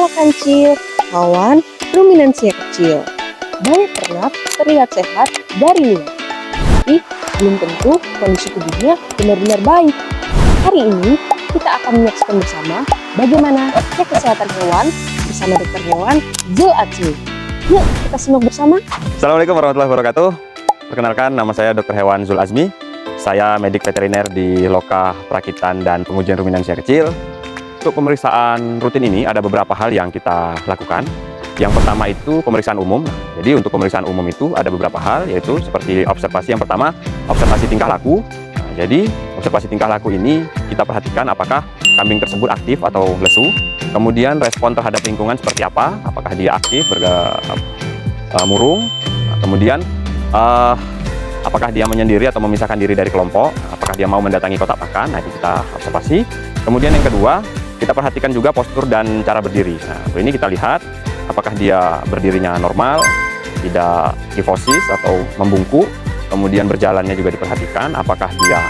kepala kancil, awan, ruminansia kecil. Banyak ternak terlihat sehat dari luar, tapi belum tentu kondisi tubuhnya benar-benar baik. Hari ini kita akan menyaksikan bersama bagaimana cek kesehatan hewan bersama dokter hewan Zul Azmi. Yuk kita simak bersama. Assalamualaikum warahmatullahi wabarakatuh. Perkenalkan, nama saya Dr. Hewan Zul Azmi. Saya medik veteriner di Loka Perakitan dan Pengujian Ruminansia Kecil. Untuk pemeriksaan rutin ini ada beberapa hal yang kita lakukan. Yang pertama itu pemeriksaan umum. Jadi untuk pemeriksaan umum itu ada beberapa hal, yaitu seperti observasi. Yang pertama, observasi tingkah laku. Jadi observasi tingkah laku ini kita perhatikan apakah kambing tersebut aktif atau lesu. Kemudian respon terhadap lingkungan seperti apa, apakah dia aktif, murung. Kemudian apakah dia menyendiri atau memisahkan diri dari kelompok, apakah dia mau mendatangi kotak pakan. Nah, itu kita observasi. Kemudian yang kedua, kita perhatikan juga postur dan cara berdiri. Nah, ini kita lihat apakah dia berdirinya normal, tidak kifosis atau membungkuk. Kemudian berjalannya juga diperhatikan, apakah dia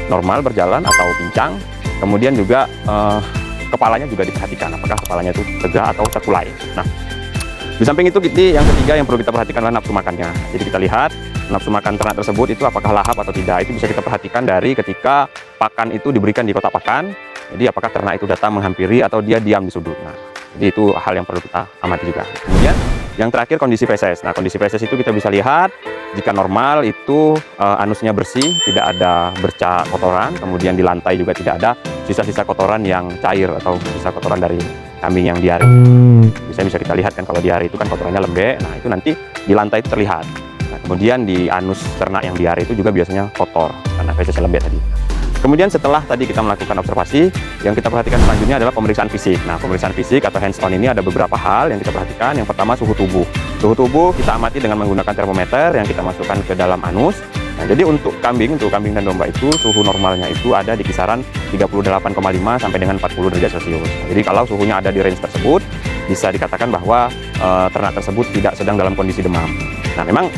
normal berjalan atau pincang. Kemudian juga kepalanya juga diperhatikan, apakah kepalanya itu tegak atau terkulai. Nah, di samping itu yang ketiga yang perlu kita perhatikan adalah nafsu makannya. Jadi kita lihat nafsu makan ternak tersebut itu apakah lahap atau tidak. Itu bisa kita perhatikan dari ketika pakan itu diberikan di kotak pakan. Jadi apakah ternak itu datang menghampiri atau dia diam di sudut. Nah, jadi itu hal yang perlu kita amati juga. Kemudian yang terakhir kondisi feses. Nah, kondisi feses itu kita bisa lihat jika normal itu anusnya bersih, tidak ada bercak kotoran. Kemudian di lantai juga tidak ada sisa-sisa kotoran yang cair atau sisa kotoran dari kambing yang diare. Bisa kita lihat kan kalau diare itu kan kotorannya lembek. Nah, itu nanti di lantai itu terlihat. Nah, kemudian di anus ternak yang diare itu juga biasanya kotor karena fesesnya lembek tadi. Kemudian setelah tadi kita melakukan observasi, yang kita perhatikan selanjutnya adalah pemeriksaan fisik. Nah, pemeriksaan fisik atau hands on ini ada beberapa hal yang kita perhatikan. Yang pertama, suhu tubuh. Suhu tubuh kita amati dengan menggunakan termometer yang kita masukkan ke dalam anus. Nah, jadi untuk kambing dan domba itu suhu normalnya itu ada di kisaran 38,5 sampai dengan 40 derajat Celcius. Nah, jadi kalau suhunya ada di range tersebut, bisa dikatakan bahwa ternak tersebut tidak sedang dalam kondisi demam. Nah, memang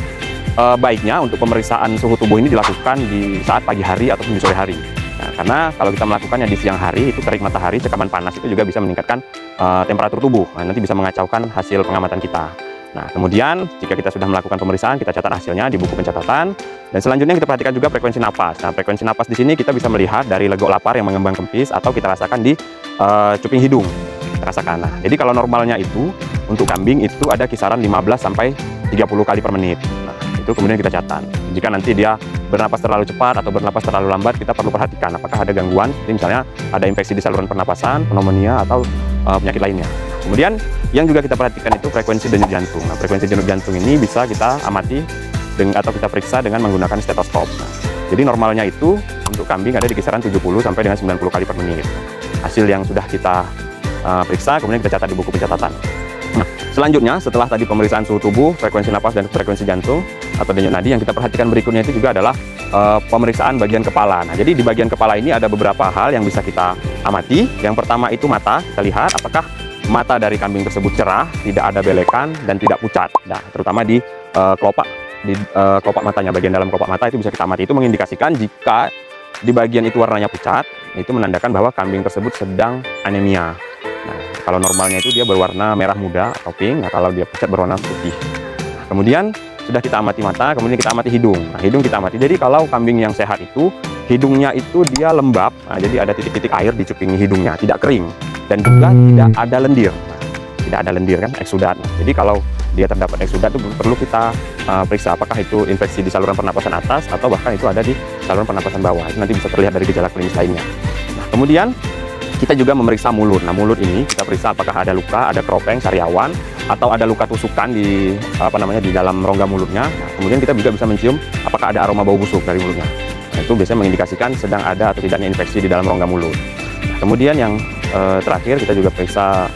baiknya untuk pemeriksaan suhu tubuh ini dilakukan di saat pagi hari ataupun di sore hari. Nah, karena kalau kita melakukannya di siang hari, itu terik matahari, cekaman panas itu juga bisa meningkatkan temperatur tubuh. Nah, nanti bisa mengacaukan hasil pengamatan kita. Nah, kemudian jika kita sudah melakukan pemeriksaan, kita catat hasilnya di buku pencatatan. Dan selanjutnya kita perhatikan juga frekuensi napas. Nah, frekuensi napas di sini kita bisa melihat dari legok lapar yang mengembang kempis atau kita rasakan di cuping hidung. Kita rasakan. Nah, jadi kalau normalnya itu untuk kambing itu ada kisaran 15 sampai 30 kali per menit. Nah, itu kemudian kita catat. Jika nanti dia bernapas terlalu cepat atau bernapas terlalu lambat, kita perlu perhatikan apakah ada gangguan, misalnya ada infeksi di saluran pernapasan, pneumonia atau penyakit lainnya. Kemudian yang juga kita perhatikan itu frekuensi denyut jantung. Nah, frekuensi denyut jantung ini bisa kita amati atau kita periksa dengan menggunakan stetoskop. Nah, jadi normalnya itu untuk kambing ada di kisaran 70 sampai dengan 90 kali per menit. Hasil yang sudah kita periksa kemudian kita catat di buku pencatatan. Nah, selanjutnya setelah tadi pemeriksaan suhu tubuh, frekuensi napas dan frekuensi jantung atau denyut nadi, yang kita perhatikan berikutnya itu juga adalah pemeriksaan bagian kepala. Nah, jadi di bagian kepala ini ada beberapa hal yang bisa kita amati. Yang pertama itu mata. Kita lihat apakah mata dari kambing tersebut cerah, tidak ada belekan dan tidak pucat. Nah, terutama di kelopak matanya, bagian dalam kelopak mata itu bisa kita amati. Itu mengindikasikan jika di bagian itu warnanya pucat, itu menandakan bahwa kambing tersebut sedang anemia. Nah, kalau normalnya itu dia berwarna merah muda atau pink. Nah, kalau dia pucat berwarna putih. Nah, kemudian sudah kita amati mata, kemudian kita amati hidung. Nah, hidung kita amati. Jadi kalau kambing yang sehat itu hidungnya itu dia lembab. Nah, jadi ada titik-titik air di cuping hidungnya, tidak kering dan juga tidak ada lendir. Nah, tidak ada lendir kan, eksudat. Nah, jadi kalau dia terdapat eksudat itu perlu kita periksa apakah itu infeksi di saluran pernapasan atas atau bahkan itu ada di saluran pernapasan bawah. Itu nanti bisa terlihat dari gejala klinis lainnya. Nah, kemudian kita juga memeriksa mulut. Nah, mulut ini kita periksa apakah ada luka, ada kropeng, sariawan, atau ada luka tusukan di di dalam rongga mulutnya. Nah, kemudian kita juga bisa mencium apakah ada aroma bau busuk dari mulutnya. Nah, itu biasanya mengindikasikan sedang ada atau tidaknya infeksi di dalam rongga mulut. Nah, kemudian yang terakhir kita juga periksa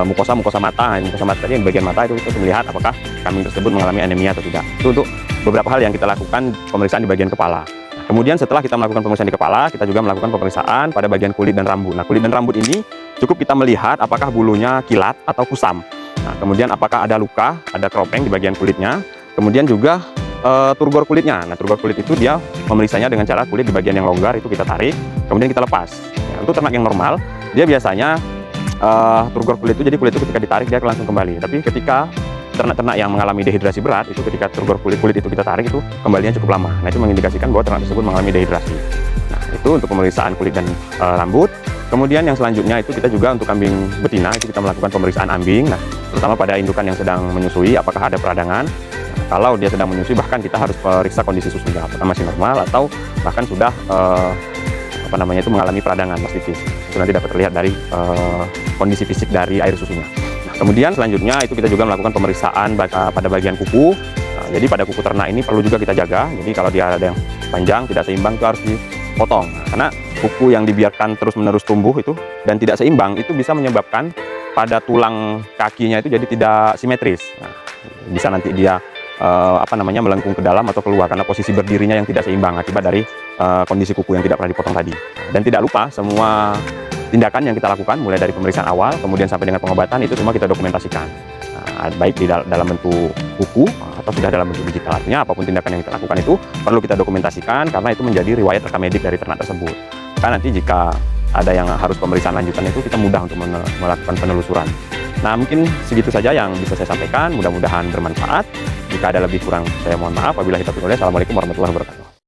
mukosa mata. Mukosa mata tadi, bagian mata itu kita melihat apakah kambing tersebut mengalami anemia atau tidak. Itu untuk beberapa hal yang kita lakukan pemeriksaan di bagian kepala. Kemudian setelah kita melakukan pemeriksaan di kepala, kita juga melakukan pemeriksaan pada bagian kulit dan rambut. Nah, kulit dan rambut ini cukup kita melihat apakah bulunya kilat atau kusam. Nah, kemudian apakah ada luka, ada kropeng di bagian kulitnya. Kemudian juga turgor kulitnya. Nah, turgor kulit itu dia memeriksanya dengan cara kulit di bagian yang longgar itu kita tarik, kemudian kita lepas. Ya, untuk ternak yang normal, dia biasanya turgor kulit itu, jadi kulit itu ketika ditarik dia langsung kembali. Tapi ketika ternak-ternak yang mengalami dehidrasi berat, itu ketika turgor kulit itu kita tarik, itu kembalinya cukup lama. Nah, itu mengindikasikan bahwa ternak tersebut mengalami dehidrasi. Nah, itu untuk pemeriksaan kulit dan rambut. Kemudian yang selanjutnya itu kita juga untuk kambing betina, itu kita melakukan pemeriksaan ambing. Nah, terutama pada indukan yang sedang menyusui, apakah ada peradangan. Nah, kalau dia sedang menyusui, bahkan kita harus periksa kondisi susunya, apakah masih normal atau bahkan sudah mengalami peradangan mastitis. Itu nanti dapat terlihat dari kondisi fisik dari air susunya. Nah, kemudian selanjutnya itu kita juga melakukan pemeriksaan pada bagian kuku. Nah, jadi pada kuku ternak ini perlu juga kita jaga. Jadi kalau dia ada yang panjang, tidak seimbang, itu harus dipotong. Nah, karena kuku yang dibiarkan terus-menerus tumbuh itu dan tidak seimbang, itu bisa menyebabkan pada tulang kakinya itu jadi tidak simetris. Nah, bisa nanti dia melengkung ke dalam atau keluar karena posisi berdirinya yang tidak seimbang akibat dari kondisi kuku yang tidak pernah dipotong tadi. Dan tidak lupa semua tindakan yang kita lakukan mulai dari pemeriksaan awal kemudian sampai dengan pengobatan itu semua kita dokumentasikan. Nah, baik di dalam bentuk buku atau sudah dalam bentuk digital. Artinya apapun tindakan yang kita lakukan itu perlu kita dokumentasikan karena itu menjadi riwayat rekam medik dari ternak tersebut. Karena nanti jika ada yang harus pemeriksaan lanjutan itu kita mudah untuk melakukan penelusuran. Nah, mungkin segitu saja yang bisa saya sampaikan. Mudah-mudahan bermanfaat. Jika ada lebih kurang, saya mohon maaf. Wabillahi taufiq wal hidayah. Assalamualaikum warahmatullahi wabarakatuh.